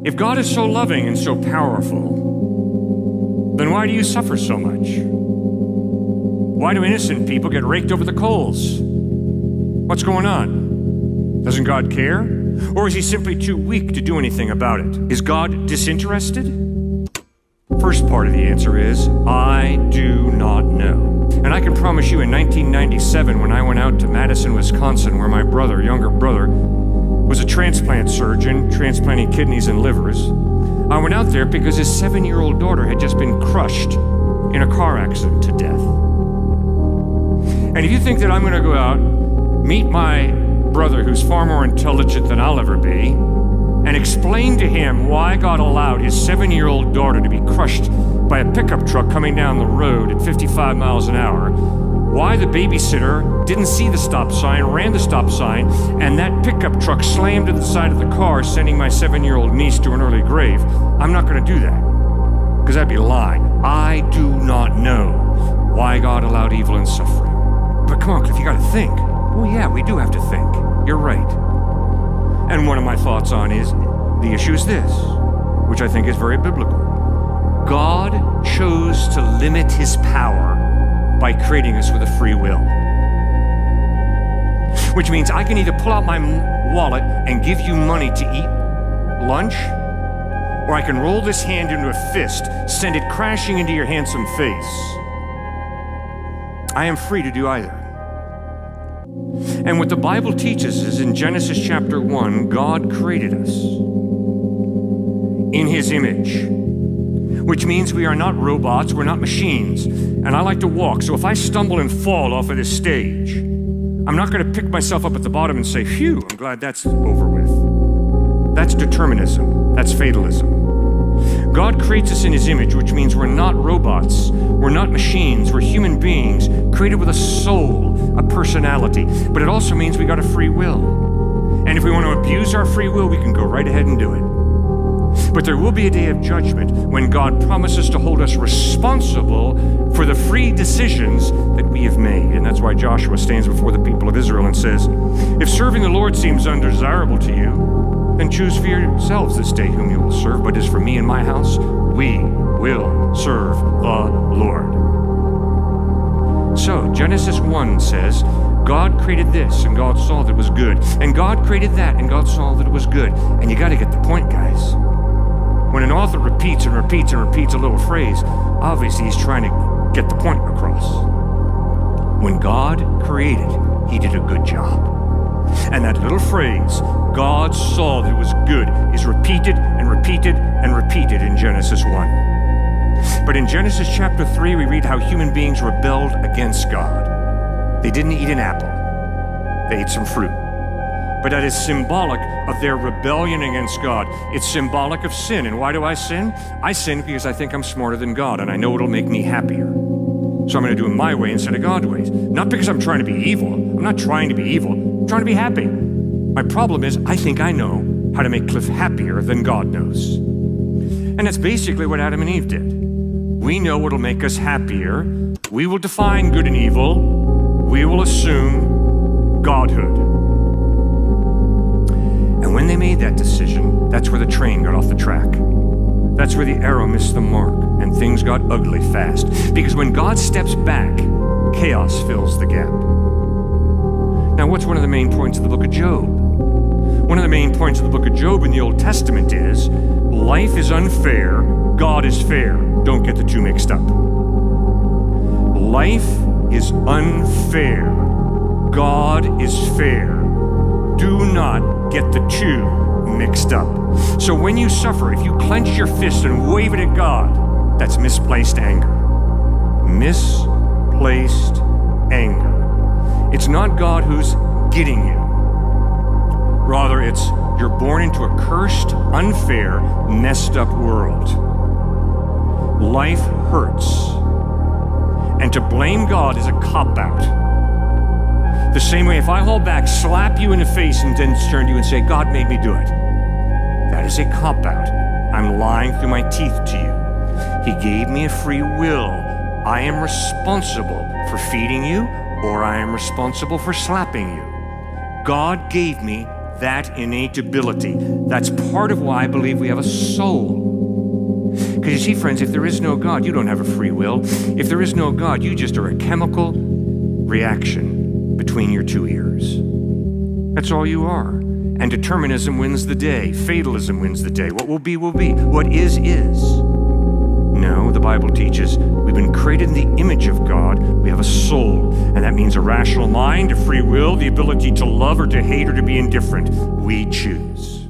If God is so loving and so powerful, then why do you suffer so much? Why do innocent people get raked over the coals? What's going on? Doesn't God care? Or is he simply too weak to do anything about it? Is God disinterested? First part of the answer is, I do not know. And I can promise you in 1997, when I went out to Madison, Wisconsin, where my younger brother, was a transplant surgeon, transplanting kidneys and livers, I went out there because his 7-year-old daughter had just been crushed in a car accident to death. And if you think that I'm going to go out, meet my brother who's far more intelligent than I'll ever be, and explain to him why God allowed his 7-year-old daughter to be crushed by a pickup truck coming down the road at 55 miles an hour, why the babysitter didn't see the stop sign, ran the stop sign, and that pickup truck slammed to the side of the car, sending my 7-year-old niece to an early grave, I'm not going to do that, because that'd be lying. I do not know why God allowed evil and suffering. But come on, Cliff, you got to think. Well, yeah, we do have to think. You're right. And one of my thoughts on is, the issue is this, which I think is very biblical. God chose to limit his power by creating us with a free will. Which means I can either pull out my wallet and give you money to eat lunch, or I can roll this hand into a fist, send it crashing into your handsome face. I am free to do either. And what the Bible teaches is in Genesis chapter 1, God created us in his image, which means we are not robots, we're not machines. And I like to walk, so if I stumble and fall off of this stage, I'm not going to pick myself up at the bottom and say, phew, I'm glad that's over with. That's determinism. That's fatalism. God creates us in his image, which means we're not robots, we're not machines, we're human beings created with a soul, a personality, but it also means we got a free will. And if we want to abuse our free will, we can go right ahead and do it. But there will be a day of judgment when God promises to hold us responsible for the free decisions that we have made. And that's why Joshua stands before the people of Israel and says, if serving the Lord seems undesirable to you, then choose for yourselves this day whom you will serve. But as for me and my house, we will serve the Lord. So Genesis 1 says, God created this and God saw that it was good. And God created that and God saw that it was good. And you got to get the point, guys. When an author repeats and repeats and repeats a little phrase, obviously he's trying to get the point across. When God created, he did a good job. And that little phrase, God saw that it was good, is repeated and repeated and repeated in Genesis 1. But in Genesis chapter 3, we read how human beings rebelled against God. They didn't eat an apple. They ate some fruit. But that is symbolic of their rebellion against God. It's symbolic of sin. And why do I sin? I sin because I think I'm smarter than God, and I know it'll make me happier. So I'm going to do it my way instead of God's ways. Not because I'm trying to be evil. I'm not trying to be evil. I'm trying to be happy. My problem is I think I know how to make Cliff happier than God knows. And that's basically what Adam and Eve did. We know what'll make us happier. We will define good and evil. We will assume Godhood. And when they made that decision, that's where the train got off the track. That's where the arrow missed the mark and things got ugly fast. Because when God steps back, chaos fills the gap. Now, what's one of the main points of the book of Job? One of the main points of the book of Job in the Old Testament is, life is unfair, God is fair. Don't get the two mixed up. Life is unfair, God is fair. Do not get the two mixed up. So when you suffer, if you clench your fist and wave it at God, that's misplaced anger. Misplaced anger. It's not God who's getting you. Rather, it's you're born into a cursed, unfair, messed up world. Life hurts. And to blame God is a cop-out. The same way if I hold back, slap you in the face, and then turn to you and say, God made me do it. That is a cop-out. I'm lying through my teeth to you. He gave me a free will. I am responsible for feeding you, or I am responsible for slapping you. God gave me that innate ability. That's part of why I believe we have a soul. Because you see, friends, if there is no God, you don't have a free will. If there is no God, you just are a chemical reaction between your two ears. That's all you are. And determinism wins the day. Fatalism wins the day. What will be, will be. What is. No, the Bible teaches we've been created in the image of God. We have a soul, and that means a rational mind, a free will, the ability to love or to hate or to be indifferent. We choose.